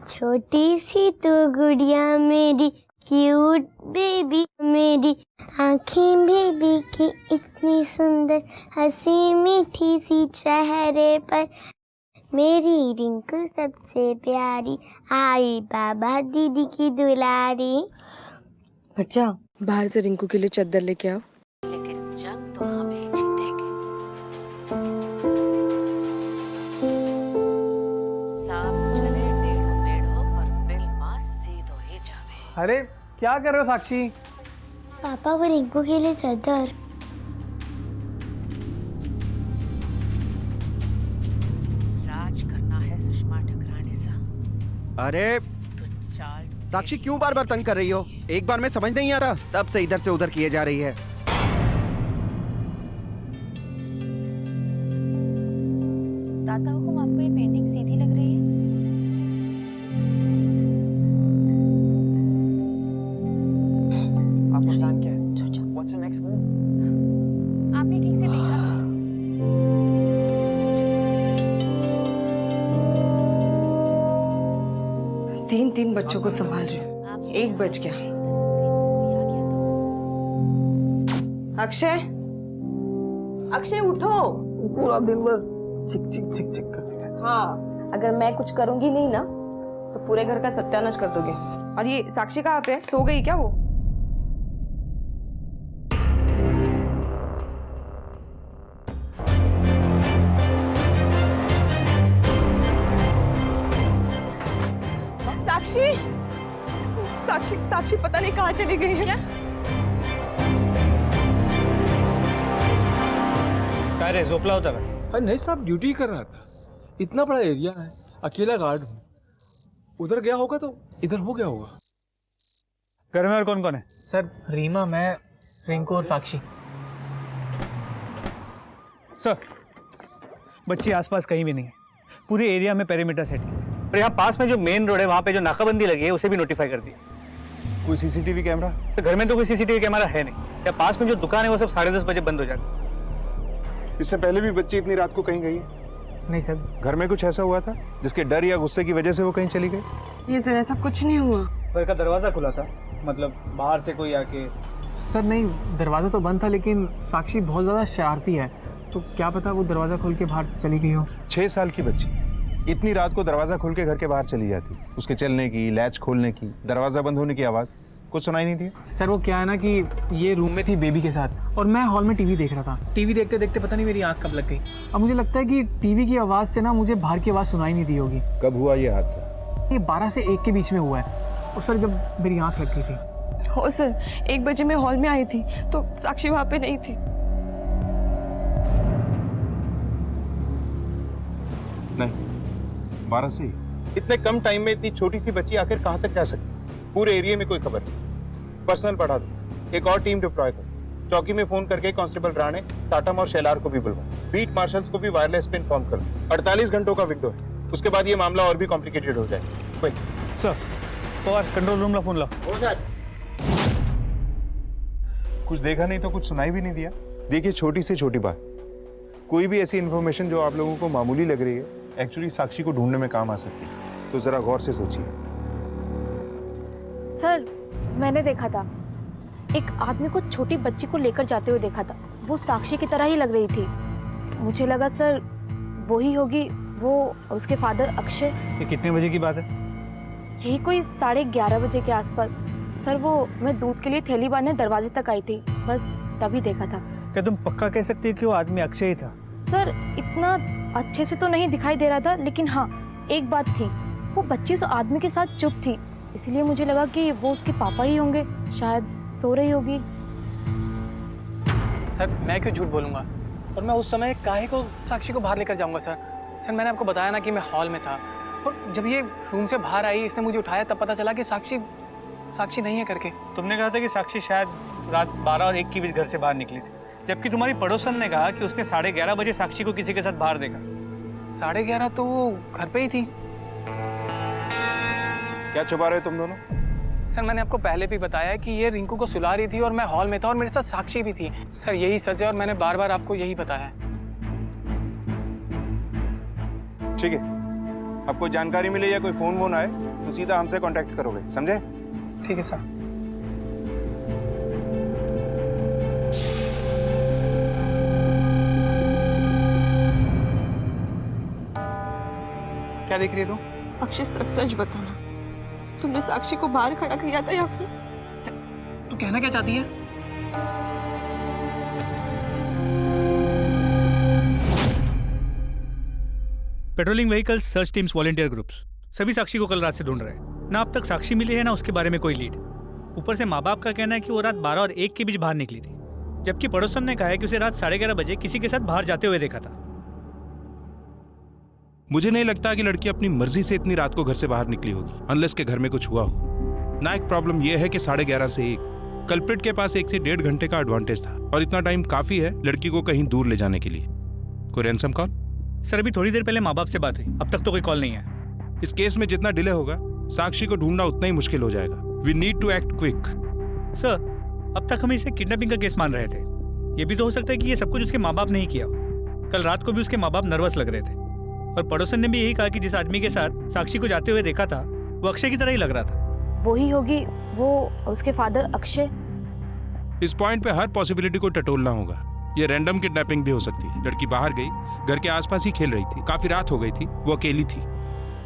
छोटी सी तो गुड़िया मेरी, क्यूट बेबी मेरी, आंखें बेबी की इतनी सुंदर, हंसी मीठी सी चेहरे पर, मेरी रिंकू सबसे प्यारी, आई बाबा दीदी की दुलारी। बच्चा बाहर से रिंकू के लिए चद्दर लेके आओ। लेकिन जंग तो हम ही जीतेंगे। सांप चले टेढ़ो मेढ़ो पर बिल मास सीधो ही जावे। अरे क्या कर रहे हो साक्षी? पापा वो रिंकू के लिए चादर। राज करना है सुषमा ठकराने सा। अरे तू चाल साक्षी क्यों बार बार तंग कर रही हो? एक बार में समझ नहीं आता, तब से इधर से उधर किए जा रही है। दादा हुकुम, आपको ये पेंटिंग सीधी लग रही है? आपका प्लान क्या है? What's your next move? आपने ठीक से देखा तीन तीन बच्चों को संभाल रही हूँ, 1 बज गया। अक्षय, अक्षय उठो। पूरा दिन बस चिक चिक चिक चिक करती है। हाँ, अगर मैं कुछ करूंगी नहीं ना तो पूरे घर का सत्यानाश कर दोगे। और ये साक्षी कहाँ पे है? सो गई क्या वो? साक्षी, साक्षी साक्षी पता नहीं कहाँ चली गई है। क्या रे, झोपला होता का? अरे नहीं साहब, ड्यूटी कर रहा था। इतना बड़ा एरिया है, अकेला गार्ड हूँ। उधर गया होगा तो इधर हो गया होगा। घर में और कौन कौन है? सर रीमा, मैं, रिंकू और साक्षी। सर बच्ची आसपास कहीं भी नहीं है। पूरे एरिया में पेरीमीटर सेट किया और यहाँ पास में जो मेन रोड है वहाँ पे जो नाकाबंदी लगी है उसे भी नोटिफाई कर दिया। कोई सीसीटीवी कैमरा? तो घर में तो कोई सीसीटीवी कैमरा है नहीं। या पास में जो दुकान है वो सब 10:30 बजे बंद हो जाती है। इससे पहले भी बच्ची इतनी रात को कहीं गई है? नहीं सर। घर में कुछ ऐसा हुआ था जिसके डर या गुस्से की वजह से वो कहीं चली गई? ये सर ऐसा कुछ नहीं हुआ। घर का दरवाजा खुला था, मतलब बाहर से कोई आके। सर नहीं, दरवाज़ा तो बंद था लेकिन साक्षी बहुत ज़्यादा शरारती है, तो क्या पता वो दरवाज़ा खोल के बाहर चली गई हो। 6 साल की बच्ची इतनी रात को दरवाजा खोल के घर के बाहर चली जाती, उसके चलने की, लैच खोलने की, दरवाजा बंद होने की आवाज़ कुछ सुनाई नहीं थी? सर वो क्या है ना कि ये रूम में थी बेबी के साथ और मैं हॉल में टीवी देख रहा था। टीवी देखते देखते पता नहीं मेरी आंख कब लग गई। अब मुझे लगता है कि टीवी की आवाज़ से ना मुझे बाहर की आवाज़ सुनाई नहीं दी होगी। कब हुआ ये हादसा? ये 12 से 1 के बीच में हुआ है। और सर जब मेरी आंख लग गई थी। हो सर, 1 बजे मैं हॉल में आई थी तो साक्षी वहाँ पे नहीं थी। नहीं, 12 से ही। इतने कम टाइम में इतनी छोटी सी बच्ची आखिर कहाँ तक जा सकती? पूरे एरिया में कोई खबर नहीं। पर्सनल बढ़ा दो, एक और टीम डिप्लॉय करो। चौकी में फोन करके कांस्टेबल राणे, साटम और शेलार को भी बुलवाओ। बीट मार्शल्स को भी वायरलेस पे इन्फॉर्म करो। 48 घंटों का विंडो है, उसके बाद ये मामला और भी कॉम्प्लिकेटेड हो जाएगा। कोई सर तो कंट्रोल रूम ला फोन लाओ। कुछ देखा नहीं तो कुछ सुनाई भी नहीं दिया। देखिए, छोटी से छोटी बात, कोई भी ऐसी इन्फॉर्मेशन जो आप लोगों को मामूली लग रही है, एक्चुअली साक्षी को ढूंढने में काम आ सकती है। तो जरा गौर से सोचिए। सर मैंने देखा था, एक आदमी को छोटी बच्ची को लेकर जाते हुए देखा था। वो साक्षी की तरह ही लग रही थी। मुझे लगा सर वो ही होगी, वो उसके फादर अक्षय। ये कितने बजे की बात है? यही कोई 11:30 बजे के आसपास। सर वो मैं दूध के लिए थैली बांधने दरवाजे तक आई थी, बस तभी देखा था। क्या तुम पक्का कह सकती हो कि वो आदमी अक्षय ही था? सर इतना अच्छे से तो नहीं दिखाई दे रहा था, लेकिन हाँ एक बात थी, वो बच्ची उस आदमी के साथ चुप थी, इसलिए मुझे लगा कि वो उसके पापा ही होंगे, शायद सो रही होगी। सर मैं क्यों झूठ बोलूँगा, और मैं उस समय काहे को साक्षी को बाहर लेकर जाऊँगा सर। सर मैंने आपको बताया ना कि मैं हॉल में था, और जब ये रूम से बाहर आई, इसने मुझे उठाया, तब पता चला कि साक्षी नहीं है करके। तुमने कहा था कि साक्षी शायद रात 12 और 1 के बीच घर से बाहर निकली थी, जबकि तुम्हारी पड़ोसन ने कहा कि उसने 11:30 बजे साक्षी को किसी के साथ बाहर देखा। 11:30 तो वो घर पे ही थी। क्या छुपा रहे हो तुम दोनों? सर मैंने आपको पहले भी बताया कि ये रिंकू को सुला रही थी और मैं हॉल में था और मेरे साथ साक्षी भी थी। सर यही सच है और मैंने बार बार आपको यही बताया है। ठीक है, अब कोई जानकारी मिले या कोई फोन वोन आए तो सीधा हमसे कांटेक्ट करोगे, समझे? ठीक है सर। क्या देख रही है तू? अक्षय सच सच बताना, तुमने साक्षी को बाहर खड़ा किया था या फिर? तू कहना क्या चाहती है? Patrolling vehicles, search teams, volunteer groups सभी साक्षी को कल रात से ढूंढ रहे हैं। ना अब तक साक्षी मिली है ना उसके बारे में कोई लीड। ऊपर से माँ बाप का कहना है कि वो रात 12 और 1 के बीच बाहर निकली थी, जबकि पड़ोसन ने कहा है कि उसे रात 11:30 बजे किसी के साथ बाहर जाते हुए देखा था। मुझे नहीं लगता कि लड़की अपनी मर्जी से इतनी रात को घर से बाहर निकली होगी, अनलेस के घर में कुछ हुआ हो। ना एक प्रॉब्लम यह है कि 11:30 से 1 कल्प्रिट के पास 1 से 1.5 घंटे का एडवांटेज था, और इतना टाइम काफी है लड़की को कहीं दूर ले जाने के लिए। कोई रैंसम कॉल? सर अभी थोड़ी देर पहले माँ बाप से बात हुई, अब तक तो कोई कॉल नहीं है। इस केस में जितना डिले होगा साक्षी को ढूंढना उतना ही मुश्किल हो जाएगा। We need to act quick. Sir अब तक हम इसे किडनैपिंग का केस मान रहे थे, ये भी तो हो सकता है कि ये सब कुछ उसके माँ बाप ने ही किया। कल रात को भी उसके माँ बाप नर्वस लग रहे थे, और पड़ोसन ने भी यही कहा कि जिस आदमी के साथ साक्षी को जाते हुए देखा था वो अक्षय की तरह ही लग रहा था। वही होगी वो, उसके फादर अक्षय। इस पॉइंट पे हर पॉसिबिलिटी को टटोलना होगा। ये रैंडम किडनैपिंग भी हो सकती है। लड़की बाहर गई, घर के आसपास ही खेल रही थी, काफी रात हो गई थी, वो अकेली थी,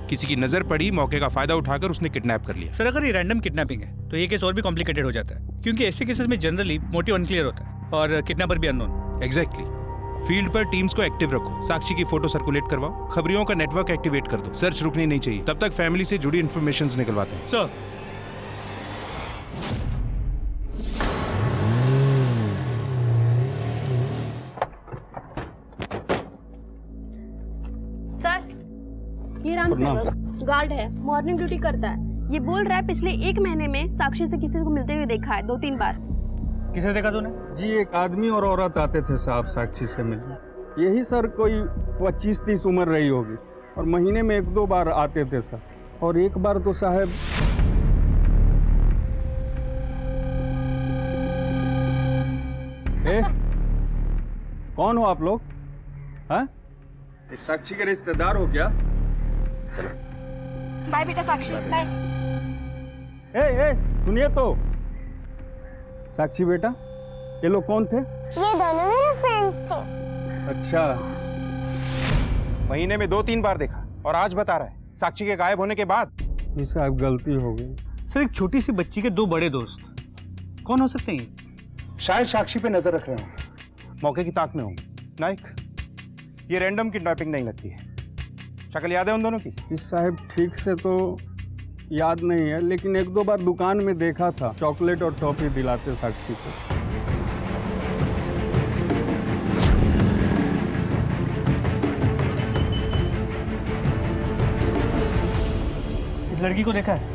किसी की नजर पड़ी, मौके का फायदा उठाकर उसने किडनैप कर लिया। सर अगर ये रैंडम किडनैपिंग है तो ये केस और भी कॉम्प्लिकेटेड हो जाता है, क्योंकि ऐसे केसेस में जनरली मोटिव अनक्लियर होता है और किडनैपर भी अननोन। एग्जैक्टली। फील्ड पर टीम्स को एक्टिव रखो, साक्षी की फोटो सर्कुलेट करवाओ, खबरियों का नेटवर्क एक्टिवेट कर दो। सर्च रुकनी नहीं चाहिए, तब तक फैमिली से जुड़ी इन्फॉर्मेशन निकलवाते हैं। सर ये राम सेवक गार्ड है, मॉर्निंग ड्यूटी करता है। ये बोल रहा है पिछले 1 महीने में साक्षी से किसी को मिलते हुए देखा है 2-3 बार। किसे देखा तूने? जी एक आदमी और औरत आते थे साहब साक्षी से मिलने। यही सर कोई 25-30 उम्र रही होगी, और महीने में 1-2 बार आते थे सर। और एक बार तो साहब कौन हो आप लोग? हाँ, साक्षी के रिश्तेदार हो क्या? चलो बाय बेटा साक्षी, बाय। ए सुनिए तो, साक्षी बेटा ये लोग कौन थे? ये दोनों मेरे फ्रेंड्स थे। अच्छा, महीने में 2-3 बार देखा, और आज बता रहा है साक्षी के गायब होने के बाद। ये साहब गलती हो गई। सर एक छोटी सी बच्ची के 2 बड़े दोस्त कौन हो सकते हैं? शायद साक्षी पे नजर रख रहे हो, मौके की ताक में होंगे। नाइक, ये रैंडम किडनैपिंग नहीं लगती है। शक्ल याद है उन दोनों की? इस साहब ठीक से तो याद नहीं है, लेकिन 1-2 बार दुकान में देखा था, चॉकलेट और टॉफी दिलाते साक्षी को। इस लड़की को देखा है?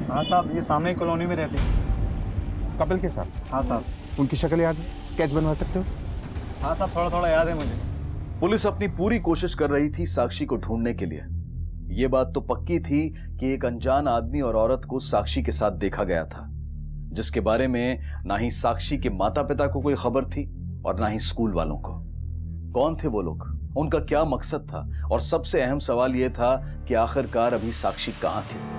हाँ साहब, ये सामने कॉलोनी में रहती है। कपिल के साथ? हाँ साहब। उनकी शक्ल याद है? स्केच बनवा सकते हो? हाँ साहब, थोड़ा थोड़ा याद है मुझे। पुलिस अपनी पूरी कोशिश कर रही थी साक्षी को ढूंढने के लिए। ये बात तो पक्की थी कि एक अनजान आदमी और औरत को साक्षी के साथ देखा गया था, जिसके बारे में ना ही साक्षी के माता पिता को कोई खबर थी और ना ही स्कूल वालों को। कौन थे वो लोग, उनका क्या मकसद था, और सबसे अहम सवाल यह था कि आखिरकार अभी साक्षी कहां थी।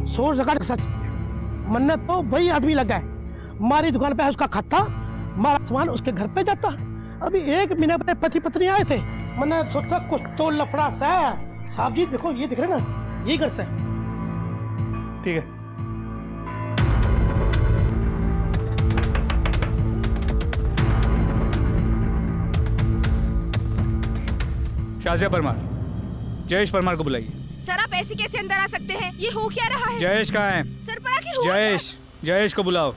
सोच लगा सच, मन्नत तो वही आदमी लगा है। हमारी दुकान पे है उसका खत्ता, हमारा सामान उसके घर पे जाता। अभी 1 महीने पहले पति पत्नी आए थे, मैंने सोचा कुछ तो लफड़ा सा है। साहब जी देखो, ये दिख रहे ना, ये घर से। ठीक है, शाजिया परमार, जयेश परमार को बुलाइए। सर आप ऐसे कैसे अंदर आ सकते हैं? ये हो क्या रहा है? जयेश कहाँ है? सर पर आखिर हुआ जयेश को बुलाओ।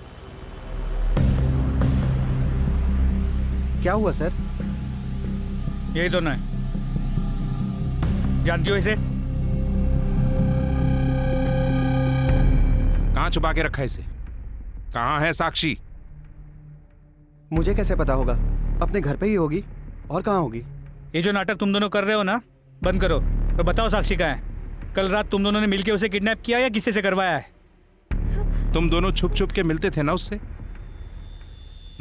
क्या हुआ सर? यही दोनों है, जानती हो इसे? कहाँ छुपा के रखा है इसे? कहाँ है साक्षी? मुझे कैसे पता होगा? अपने घर पे ही होगी, और कहाँ होगी? ये जो नाटक तुम दोनों कर रहे हो ना, बंद करो। तो बताओ साक्षी कहाँ है? कल रात तुम दोनों ने मिलके उसे किडनैप किया या किसी से करवाया है? तुम दोनों छुप छुप के मिलते थे ना उससे,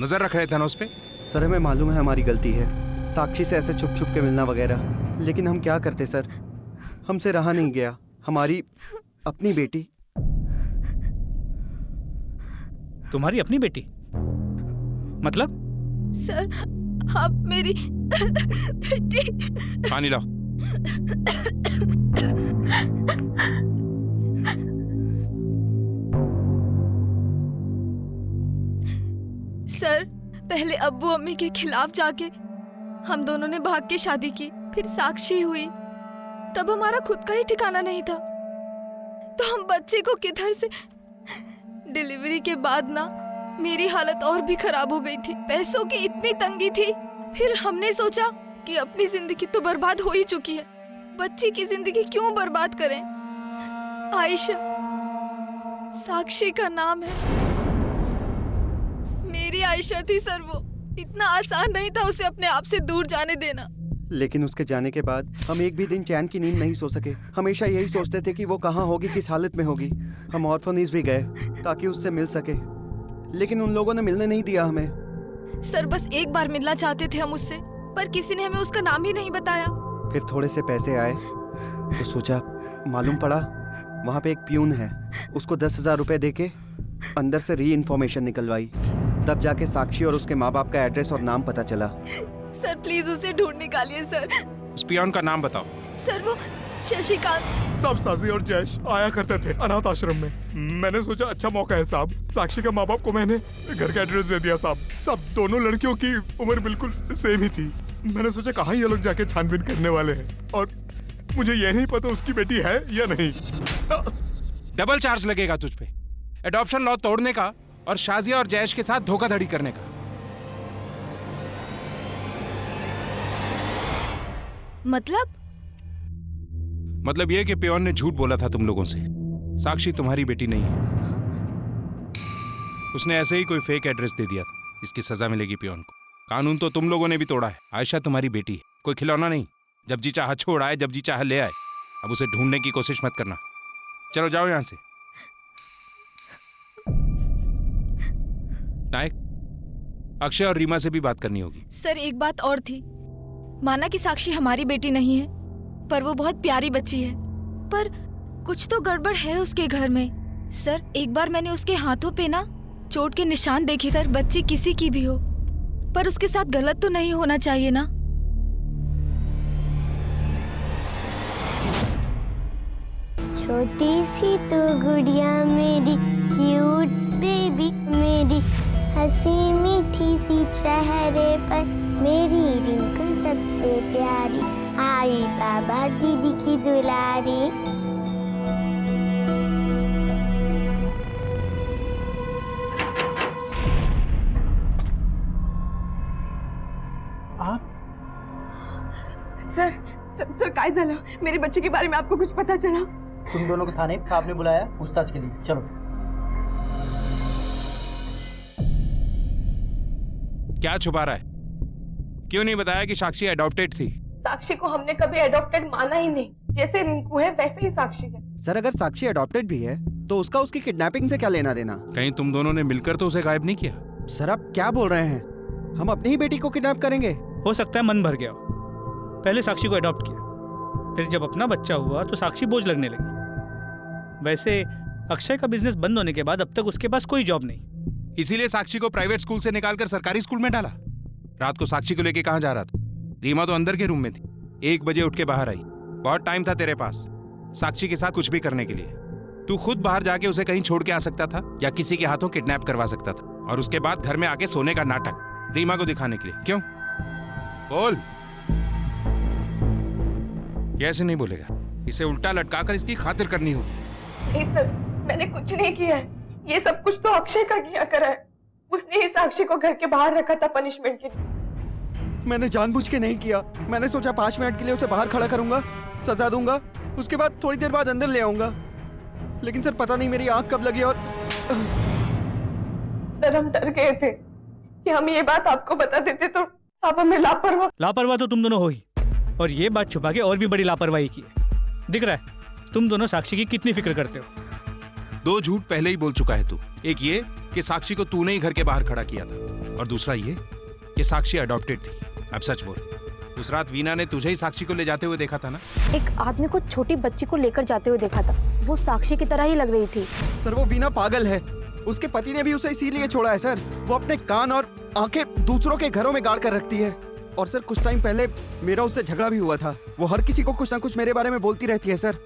नजर रख रहे थे ना उस पे। सर हमें मालूम है हमारी गलती है, साक्षी से ऐसे छुप छुप के मिलना वगैरह, लेकिन हम क्या करते सर, हमसे रहा नहीं गया। हमारी अपनी बेटी। तुम्हारी अपनी बेटी? मतलब? सर आप मेरी बेटी। पानी लाओ। सर पहले अब्बू अम्मी के खिलाफ जाके हम दोनों ने भाग के शादी की, फिर साक्षी हुई, तब हमारा खुद का ही ठिकाना नहीं था, तो हम बच्चे को किधर से। डिलीवरी के बाद ना मेरी हालत और भी खराब हो गई थी, पैसों की इतनी तंगी थी। फिर हमने सोचा कि अपनी जिंदगी तो बर्बाद हो ही चुकी है, बच्ची की जिंदगी क्यों बर्बाद करें। आयशा साक्षी का नाम है, मेरी आयशा थी सर। वो इतना आसान नहीं था उसे अपने आप से दूर जाने देना। लेकिन उसके जाने के बाद हम एक भी दिन चैन की नींद नहीं सो सके। हमेशा यही सोचते थे कि वो कहाँ होगी, किस हालत में होगी। हम ऑर्फनेज भी गए ताकि उससे मिल सके, लेकिन उन लोगों ने मिलने नहीं दिया हमें। सर बस एक बार मिलना चाहते थे हम उससे, पर किसी ने हमें उसका नाम ही नहीं बताया। फिर थोड़े से पैसे आए तो सोचा, मालूम पड़ा वहाँ पे एक प्यून है, उसको 10,000 रुपए देके अंदर से री इन्फॉर्मेशन निकलवाई, तब जाके साक्षी और उसके माँ बाप का एड्रेस और नाम पता चला। सर प्लीज उसे ढूंढ निकालिए सर। उस पियोन का नाम बताओ। सर वो शशिकांत। साहब साजी और जैश आया करते थे अनाथ आश्रम में। मैंने सोचा अच्छा मौका है साहब, साक्षी के माँ बाप को मैंने घर का एड्रेस दे दिया साहब। साहब दोनों लड़कियों की उम्र बिल्कुल सेम ही थी। मैंने सोचा कहाँ ये लोग जाके छानबीन करने वाले हैं, और मुझे ये नहीं पता उसकी बेटी है या नहीं। डबल चार्ज लगेगा तुझ पे, एडॉप्शन लॉ तोड़ने का और शाजिया और जैश के साथ धोखाधड़ी करने का। मतलब ये कि पियोन ने झूठ बोला था तुम लोगों से, साक्षी तुम्हारी बेटी नहीं है। उसने ऐसे ही कोई फेक एड्रेस दे दिया था, इसकी सजा मिलेगी पियोन को। कानून तो तुम लोगों ने भी तोड़ा है। आयशा तुम्हारी बेटी है, कोई खिलौना नहीं। जब जी चाहा छोड़ आए, जब जी चाहा ले आए। अब उसे ढूंढने की कोशिश मत करना। चलो जाओ यहां से। नायक, अक्षय और रीमा से भी बात करनी होगी। सर एक बात और थी, माना कि साक्षी हमारी बेटी नहीं है, पर वो बहुत प्यारी बच्ची है, पर कुछ तो गड़बड़ है उसके घर में। सर एक बार मैंने उसके हाथों पे ना चोट के निशान देखे। सर बच्ची किसी की भी हो, पर उसके साथ गलत तो नहीं होना चाहिए ना। छोटी सी तो गुड़िया मेरी, क्यूट बेबी मेरी, हंसी मीठी सी चेहरे पर मेरी रिंकू सबसे प्यारी, आई बाबा दीदी की दुलारी। सर सर सर काय झालं? मेरे बच्चे के बारे में आपको कुछ पता चला? तुम दोनों को थाने आपने बुलाया पूछताछ के लिए, चलो। क्या छुपा रहा है? क्यों नहीं बताया कि साक्षी अडॉप्टेड थी? साक्षी को हमने कभी अडॉप्टेड माना ही नहीं। जैसे रिंकू है वैसे ही साक्षी है। सर अगर साक्षी अडॉप्टेड भी है तो उसका उसकी किडनैपिंग से क्या लेना देना? कहीं तुम दोनों ने मिलकर तो उसे गायब नहीं किया? सर आप क्या बोल रहे हैं? हम अपनी ही बेटी को किडनैप करेंगे? हो सकता है मन भर गया हो। पहले साक्षी को अडॉप्ट किया, फिर जब अपना बच्चा हुआ तो साक्षी बोझ लगने लगी। वैसे अक्षय का बिजनेस बंद होने के बाद अब तक उसके पास कोई जॉब नहीं, इसीलिए साक्षी को प्राइवेट स्कूल से निकालकर सरकारी स्कूल में डाला। रात को साक्षी को लेके कहां जा रहा था? रीमा तो अंदर के रूम में थी, 1 बजे उठ के बाहर आई। बहुत टाइम था तेरे पास साक्षी के साथ कुछ भी करने के लिए। तू खुद बाहर जाके उसे कहीं छोड़ के आ सकता था या किसी के हाथों किडनैप करवा सकता था, और उसके बाद घर में आके सोने का नाटक रीमा को दिखाने के लिए। क्यों? बोल। कैसे नहीं बोलेगा? इसे उल्टा लटका कर इसकी खातिर करनी होगी। नहीं सर, मैंने कुछ नहीं किया है। ये सब कुछ तो अक्षय का किया करा है। उसने ही साक्षी को घर के बाहर रखा था पनिशमेंट के लिए। मैंने जानबूझ के नहीं किया। मैंने सोचा 5 मिनट के लिए उसे बाहर खड़ा करूंगा, सजा दूंगा, उसके बाद थोड़ी देर बाद अंदर ले आऊंगा। लेकिन सर पता नहीं मेरी आंख कब लगी और सर हम डर गए थे कि हम ये बात आपको बता देते तो आप हमें लापरवाह तो तुम दोनों हो ही, और ये बात छुपा के और भी बड़ी लापरवाही की है। दिख रहा है तुम दोनों साक्षी की कितनी फिक्र करते हो? 2 झूठ पहले ही बोल चुका है तू। एक ये कि साक्षी को तूने ही घर के बाहर खड़ा किया था, और दूसरा ये कि साक्षी अडॉप्टेड थी। अब सच बोल, उस रात वीना ने तुझे ही साक्षी को ले जाते हुए देखा था ना? एक आदमी को छोटी बच्ची को लेकर जाते हुए देखा था, वो साक्षी की तरह ही लग रही थी। सर वो वीना पागल है, उसके पति ने भी उसे इसीलिए छोड़ा है सर। वो अपने कान और आंखें दूसरों के घरों में गाड़ कर रखती है। और सर कुछ टाइम पहले मेरा उससे झगड़ा भी हुआ था। वो हर किसी को कुछ ना कुछ मेरे बारे में बोलती रहती है सर।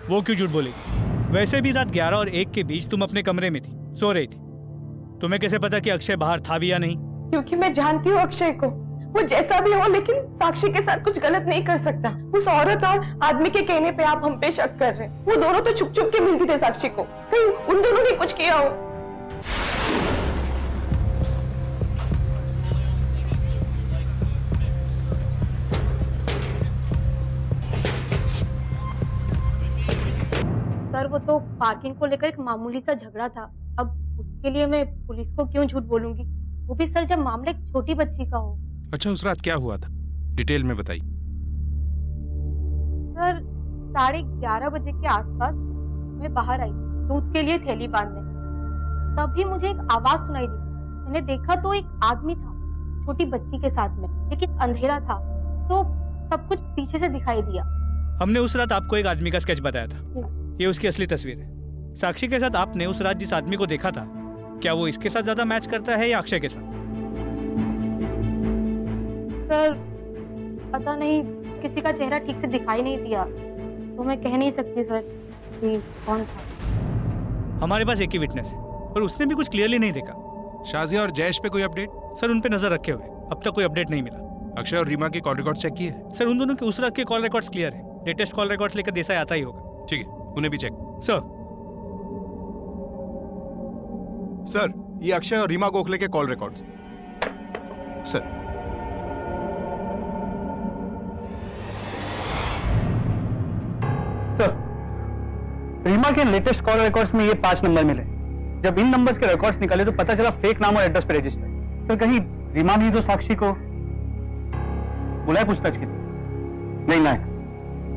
वो क्यों झूठ बोलेगी? वैसे भी रात 11 और 1 के बीच तुम अपने कमरे में थी, सो रही थी। तुम्हें कैसे पता कि अक्षय बाहर था भी या नहीं? क्योंकि मैं जानती हूँ अक्षय को, वो जैसा भी हो लेकिन साक्षी के साथ कुछ गलत नहीं कर सकता। उस औरत और आदमी के कहने पे आप हम पे शक कर रहे हैं। वो दोनों तो छुप छुप के मिलती थे साक्षी को, कहीं उन दोनों ने कुछ किया हो। सर वो तो पार्किंग को लेकर एक मामूली सा झगड़ा था। अब उसके लिए मैं पुलिस को क्यों झूठ बोलूंगी, वो भी सर जब मामला एक छोटी बच्ची का हो। अच्छा, उस रात क्या हुआ था, डिटेल में बताइए। सर 11:30 बजे के आसपास मैं बाहर आई दूध के लिए थैली बांधने। तभी मुझे एक आवाज सुनाई दी। मैंने देखा तो एक आदमी था छोटी बच्ची के साथ में, लेकिन अंधेरा था तो सब कुछ पीछे से दिखाई दिया। हमने उस रात आपको एक आदमी का स्केच बताया था, ये उसकी असली तस्वीर है। साक्षी के साथ आपने उस रात जिस आदमी को देखा था, क्या वो इसके साथ ज्यादा मैच करता है या अक्षय के साथ? सर पता नहीं, किसी का चेहरा ठीक से दिखाई नहीं दिया तो मैं कह नहीं सकती सर कि कौन था। हमारे पास एक ही विटनेस है और उसने भी कुछ क्लियरली नहीं देखा। शाजिया और जयेश पे कोई अपडेट? सर उन पे नजर रखे हुए, अब तक कोई अपडेट नहीं मिला। अक्षय और रीमा के कॉल रिकॉर्ड चेक किए? सर उन दोनों के उस रात के कॉल रिकॉर्ड्स क्लियर है। लेटेस्ट कॉल रिकॉर्ड्स लेकर देसाई आता ही होगा। ठीक है, उन्हें भी चेक। सर ये अक्षय और रीमा गोखले के कॉल रिकॉर्ड्स। सर रीमा के लेटेस्ट कॉल रिकॉर्ड्स में ये 5 नंबर मिले। जब इन नंबर्स के रिकॉर्ड्स निकाले तो पता चला फेक नाम और एड्रेस पे रजिस्टर। तो कहीं रीमा ने तो साक्षी को बुलाया पूछताछ के लिए? नहीं नायक,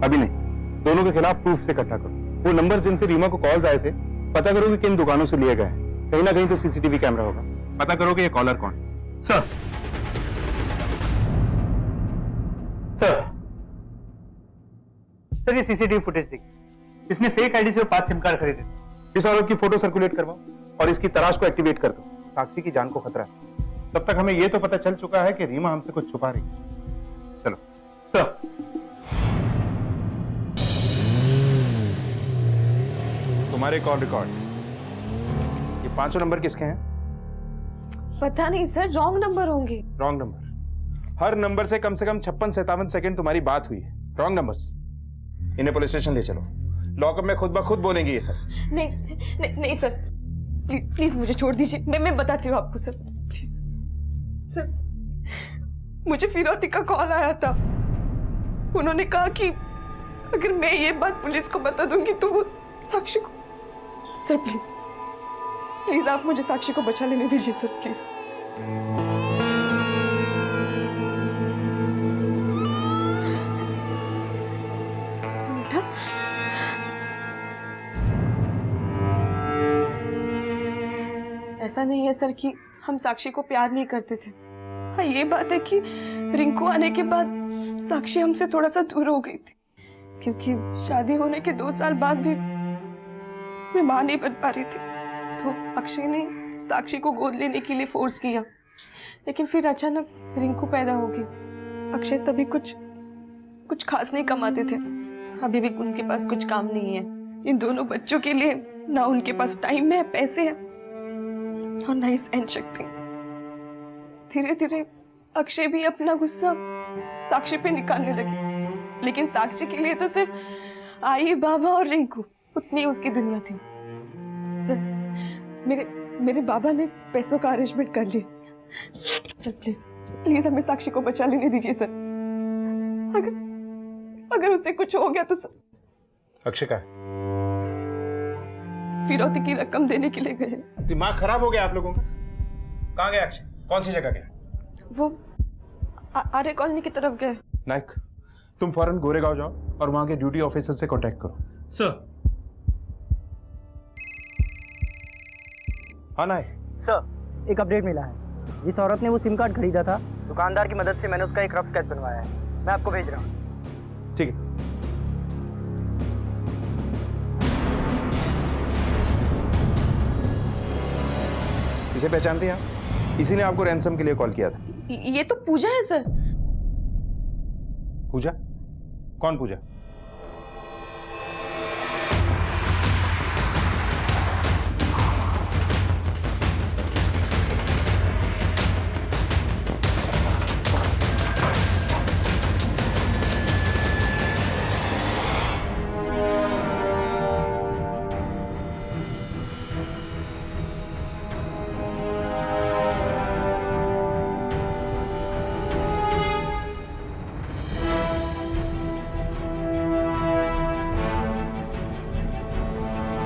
अभी नहीं। दोनों के खिलाफ प्रूफ से इकट्ठा करो। वो नंबर जिनसे रीमा को कॉल्स आए थे, पता करो कि किन दुकानों से लिए गए हैं। कहीं ना कहीं तो सीसीटीवी कैमरा होगा, पता करो कि ये कॉलर कौन है। सर सर ये सीसीटीवी फुटेज देखिए, इसने फेक आईडी से 5 सिम कार्ड खरीदे। इस औरत की फोटो सर्कुलेट करवाओ और इसकी तलाश को एक्टिवेट कर दो। साक्षी की जान को खतरा है। तब तक हमें यह तो पता चल चुका है कि रीमा हमसे कुछ छुपा रही है। चलो सर। तुम्हारे कॉल रिकॉर्ड्स, ये 5 नंबर किसके हैं? पता नहीं सर, रॉन्ग नंबर होंगे। Wrong number? हर नंबर से कम 56-57 सेकंड तुम्हारी बात हुई है। Wrong numbers. इन्हें पुलिस स्टेशन ले चलो, लॉकअप में खुद ब खुद बोलेंगे ये सब। नहीं सर, प्लीज प्लीज मुझे छोड़ दीजिए। मैं बताती हूँ आपको सर, प्लीज। सर मुझे फिरौती का कॉल आया था। उन्होंने कहा कि अगर मैं ये बात पुलिस को बता दूंगी तो वो साक्षी को। सर प्लीज प्लीज आप मुझे साक्षी को बचा लेने दीजिए सर, प्लीज। ऐसा नहीं है सर कि हम साक्षी को प्यार नहीं करते थे। हाँ ये बात है कि रिंकू आने के बाद साक्षी हमसे थोड़ा सा दूर हो गई थी, क्योंकि शादी होने के 2 साल बाद भी मैं मां नहीं बन पा रही थी। तो अक्षय ने साक्षी को गोद लेने के लिए फोर्स किया, लेकिन फिर अचानक रिंकू पैदा हो गई। अक्षय तभी कुछ खास नहीं कमाते थे, अभी भी उनके पास कुछ काम नहीं है। इन दोनों बच्चों के लिए ना उनके पास टाइम है, पैसे है और ना ही सहन शक्ति। धीरे धीरे अक्षय भी अपना गुस्सा साक्षी पे निकालने लगे, लेकिन साक्षी के लिए तो सिर्फ आई, बाबा और रिंकू उतनी उसकी दुनिया थी। सर मेरे बाबा ने पैसों का अरेंजमेंट कर लिया। सर प्लीज प्लीज हमें साक्षी को बचा लेने दीजिए सर। अगर उससे कुछ हो गया तो सर। अक्षय का फिरौती की रकम देने के लिए गए। दिमाग खराब हो गया आप लोगों का। कहाँ गया अक्षय? कौन सी जगह गया? वो आर्य कॉलोनी की तरफ गए। नाइक, तुम फौरन गोरेगांव जाओ और वहां के ड्यूटी ऑफिसर से कांटेक्ट करो। सर। हाँ ना सर, एक अपडेट मिला है। जिस औरत ने वो सिम कार्ड खरीदा था, दुकानदार की मदद से मैंने उसका एक रफ स्केच बनवाया है। मैं आपको भेज रहा हूँ। ठीक है। इसे पहचानते हैं आप? इसी ने आपको रैंसम के लिए कॉल किया था। ये तो पूजा है सर। पूजा? कौन पूजा?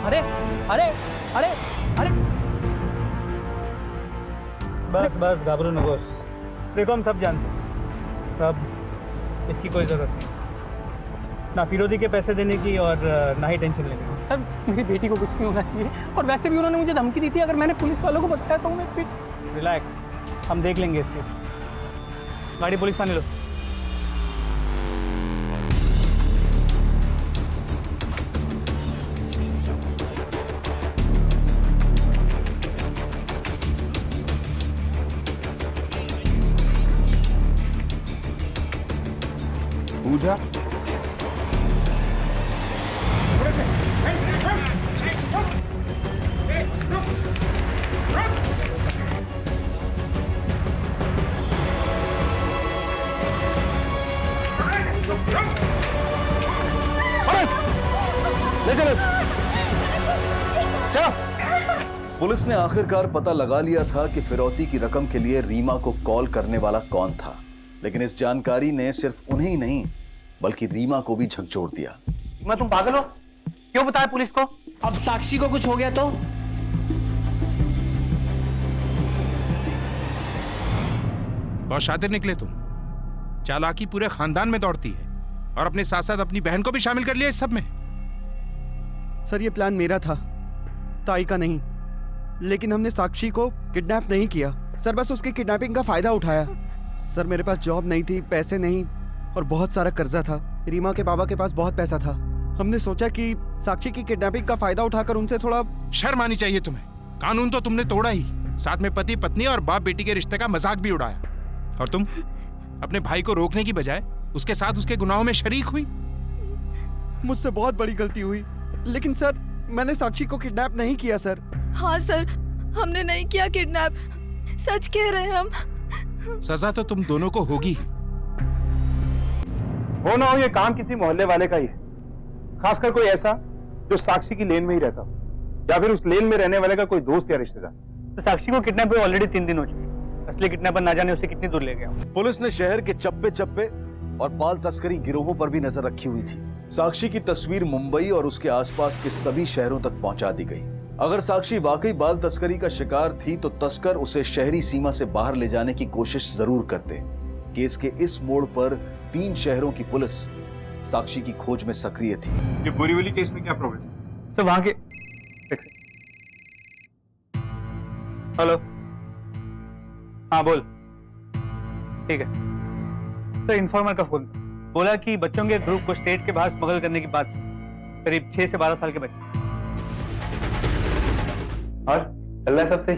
अरे अरे अरे अरे, बस बस घबरो नगोस। देखो हम सब जानते हैं, अब इसकी कोई ज़रूरत नहीं, ना फिरोदी के पैसे देने की और ना ही टेंशन लेने की। सर मेरी बेटी को कुछ नहीं होना चाहिए, और वैसे भी उन्होंने मुझे धमकी दी थी अगर मैंने पुलिस वालों को बताया तो मैं फिर। रिलैक्स, हम देख लेंगे इसके। गाड़ी पुलिस थाने लो। पूजा? ले चलो। क्या? पुलिस ने आखिरकार पता लगा लिया था कि फिरौती की रकम के लिए रीमा को कॉल करने वाला कौन था, लेकिन इस जानकारी ने सिर्फ उन्हें ही नहीं बल्कि रीमा को भी झकझोर दिया। मैं तुम पागल हो? क्यों बताया पुलिस को? अब साक्षी को कुछ हो गया तो? बहुत शातिर निकले तुम। चालाकी पूरे खानदान में दौड़ती है और अपने साथ साथ अपनी बहन को भी शामिल कर लिया इस सब में। सर ये प्लान मेरा था, ताई का नहीं। लेकिन हमने साक्षी को किडनैप नहीं किया सर, बस उसकी किडनैपिंग का फायदा उठाया। सर मेरे पास जॉब नहीं थी, पैसे नहीं, और बहुत सारा कर्जा था। रीमा के बाबा के पास बहुत पैसा था। हमने सोचा कि साक्षी की किडनैपिंग का फायदा उठाकर उनसे थोड़ा। शर्म आनी चाहिए तुम्हें। कानून तो तुमने तोड़ा ही, साथ में पति पत्नी और बाप बेटी के रिश्ते का मजाक भी उड़ाया। और तुम अपने भाई को रोकने की बजाय उसके साथ उसके गुनाहों में शरीक हुई। मुझसे बहुत बड़ी गलती हुई, लेकिन सर मैंने साक्षी को किडनैप नहीं किया सर। हाँ सर, हमने नहीं किया किडनैप, सच कह रहे हैं हम। सजा तो तुम दोनों को होगी। हो ना हो ये काम किसी मोहल्ले वाले का ही है, खासकर कोई ऐसा जो साक्षी की लेन में ही रहता हो, या फिर उस लेन में रहने वाले का कोई दोस्त या रिश्तेदार। तो साक्षी को किडनैप हुए ऑलरेडी 3 दिन हो चुके, असली किडनैपर ना जाने उसे कितनी दूर ले गया। पुलिस ने शहर के चप्पे चप्पे और बाल तस्करी गिरोहों पर भी नजर रखी हुई थी। साक्षी की तस्वीर मुंबई और उसके आसपास के सभी शहरों तक पहुंचा दी गई। अगर साक्षी वाकई बाल तस्करी का शिकार थी तो तस्कर उसे शहरी सीमा से बाहर ले जाने की कोशिश जरूर करते। केस के इस मोड़ पर 3 शहरों की पुलिस साक्षी की खोज में सक्रिय थी। ये बोरीवली केस में क्या प्रोग्रेस? तो वहां के हेलो, हाँ बोल। ठीक है सर, इन्फॉर्मर का फोन था। बोला कि बच्चों के ग्रुप को स्टेट के बाहर स्मगल करने की बात, करीब 6 से 12 साल के बच्चे। और चल रहा है सब सही?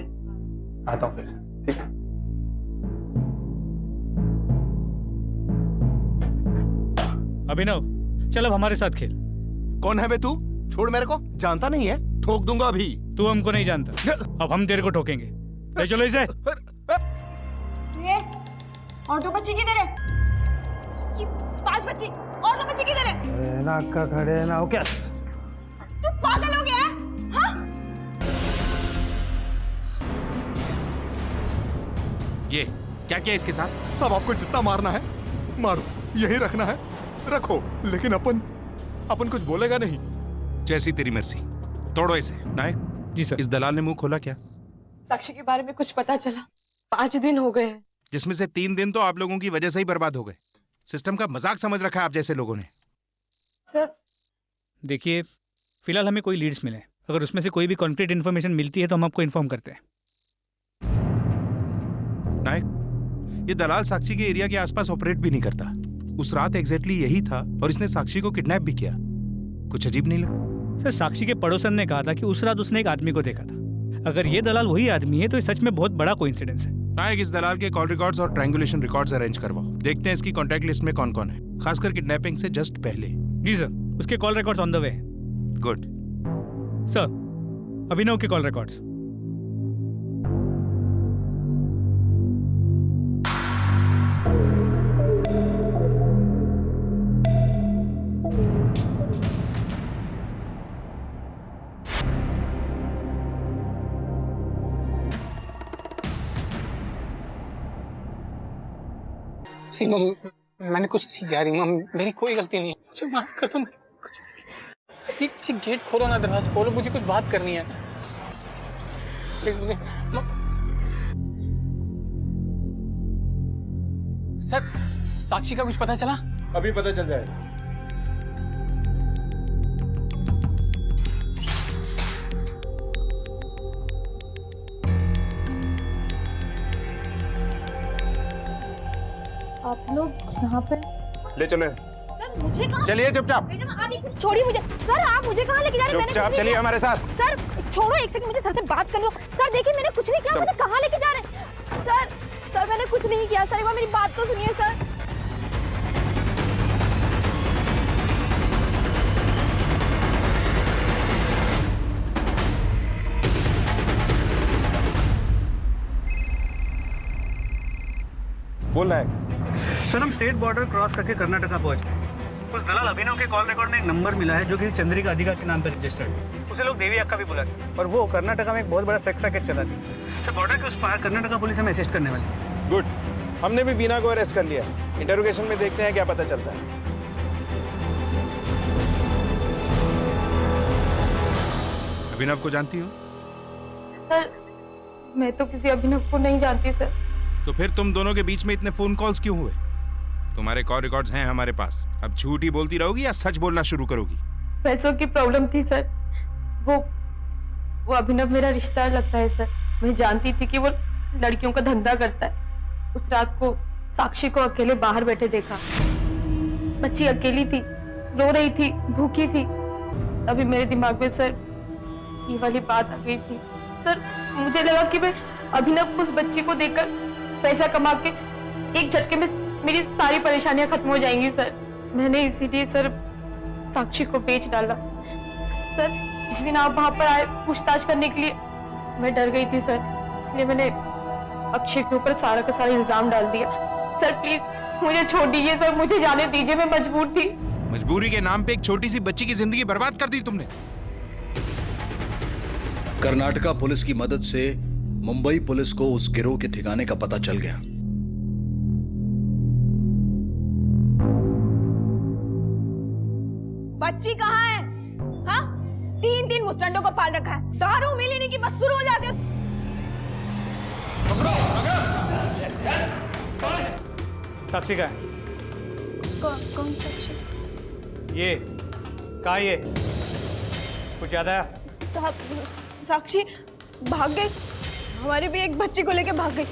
आता हूँ फिर, ठीक है। अभिनव चल अब हमारे साथ खेल। कौन है बे तू? छोड़ मेरे को, जानता नहीं है, ठोक दूंगा अभी। तू हमको नहीं जानता, अब हम तेरे को ठोकेंगे। ले चलो इसे। ये और 2 बच्चे किधर है? ये 5 बच्चे और 2 बच्चे किधर है? ना का खड़े ना हो क्या? तू पागल हो गया है? हाँ? ये क्या किया इसके साथ? सब आपको जितना मारना है मारो, यही रखना है रखो, लेकिन अपन कुछ बोलेगा नहीं। जैसी तेरी मर्जी, तोड़ो इसे। नायक जी सर। इस दलाल ने मुंह खोला क्या? साक्षी के बारे में कुछ पता चला, 5 दिन हो गए हैं, जिसमें से 3 दिन तो आप लोगों की वजह से ही बर्बाद हो गए। सिस्टम का मजाक समझ रखा है आप जैसे लोगों ने। सर देखिए, फिलहाल हमें कोई लीड्स मिले, अगर उसमें से कोई भी कॉन्क्रीट इन्फॉर्मेशन मिलती है तो हम आपको इन्फॉर्म करते हैं। नायक, ये दलाल साक्षी के एरिया के आसपास ऑपरेट भी नहीं करता। उस रात एग्जैक्टली यही था और इसने साक्षी को किडनैप भी किया। कुछ अजीब नहीं लगा? सर, साक्षी के पड़ोसन ने कहा था कि उस रात उसने एक आदमी को देखा था। अगर ये दलाल वही आदमी है तो ये सच में बहुत बड़ा कोइंसिडेंस है। नायक, इस दलाल के कॉल रिकॉर्ड्स और ट्रायंगुलेशन रिकॉर्ड्स अरेंज करवाओ। देखते हैं इसकी कॉन्टैक्ट लिस्ट में कौन कौन है, खासकर किडनैपिंग से जस्ट पहले। जी सर, उसके call records on the way. Good sir, Abhinav के कॉल रिकॉर्ड्स। सीमा, मैंने कुछ नहीं किया रीमा, मेरी कोई गलती नहीं है, मुझे माफ कर दो। मैं कुछ नहीं। ये गेट खोलो ना, दरवाजा खोलो, मुझे कुछ बात करनी है प्लीज। मुझे सर, साक्षी का कुछ पता चला? अभी पता चल जाएगा। आप लोग यहाँ पे? ले चलो। सर मुझे कहाँ? चलिए चुपचाप। मैडम आप ये छोड़िए मुझे। सर आप मुझे कहाँ लेके जा रहे हैं? चुपचाप चलिए हमारे साथ। सर छोड़ो, एक सेकंड, मुझे सर से बात करनी हो। सर देखिए, मैंने कुछ नहीं किया, मुझे कहाँ लेके जा रहे हैं? सर मैंने कुछ नहीं किया। सर एक बार मेरी बात तो सुनिए सर। बोल रहा है सर, हम स्टेट बॉर्डर क्रॉस करके कर्नाटका पहुंच गए। उस दलाल अभिनव के कॉल रिकॉर्ड में एक नंबर मिला है जो कि चंद्रिका अधिका के नाम पर रजिस्टर्ड। उसे लोग देवी अक्का भी बुलाते हैं और वो कर्नाटका में एक बहुत बड़ा सेक्स रैकेट चलाती है। सर, बॉर्डर के उस पार कर्नाटका पुलिस हमें असिस्ट करने वाली है। गुड, हमने भी बीना को अरेस्ट कर लिया। इंटरोगेशन में देखते हैं क्या पता चलता है। अभिनव को जानती हो? सर मैं तो किसी अभिनव को नहीं जानती सर। तो फिर तुम दोनों के बीच में इतने फोन कॉल्स क्यों हुए? तुम्हारे कॉल रिकॉर्ड्स हैं हमारे पास। अब झूठ ही बोलती रहोगी या सच बोलना शुरू करोगी? पैसों की प्रॉब्लम थी सर। वो अभिनव मेरा रिश्तेदार लगता है सर। मैं जानती थी कि वो लड़कियों का धंधा करता है। उस रात को साक्षी को अकेले बाहर बैठे देखा। बच्ची अकेली थी, रो रही थी, भूखी थी। तभी मेरे दिमाग में सर ये वाली बात आ गई थी। सर मुझे लगा कि मैं अभिनव को उस बच्ची को देकर पैसा कमा के एक झटके में मेरी सारी परेशानियां खत्म हो जाएंगी सर। मैंने इसीलिए सर साक्षी को बेच डाला। सर जिस दिन आप वहां पर आए पूछताछ करने के लिए, मैं डर गई थी सर, इसलिए मैंने अक्षय के ऊपर सारा का सारा इल्जाम डाल दिया। सर प्लीज मुझे छोड़ दीजिए सर, मुझे जाने दीजिए, मैं मजबूर थी। मजबूरी के नाम पे एक छोटी सी बच्ची की जिंदगी बर्बाद कर दी तुमने। कर्नाटका पुलिस की मदद से मुंबई पुलिस को उस गिरोह के ठिकाने का पता चल गया। बच्ची कहाँ है? हाँ? 3 मुस्टंडों को पाल रखा है, दारू मिलने की बस शुरू हो जाती है। साक्षी का है? कौन साक्षी? ये कहा, ये कुछ याद आया? साक्षी भाग गई, हमारे भी एक बच्ची को लेके भाग गई।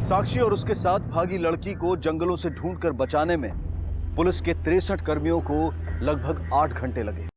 साक्षी और उसके साथ भागी लड़की को जंगलों से ढूंढकर बचाने में पुलिस के 63 कर्मियों को लगभग 8 घंटे लगे।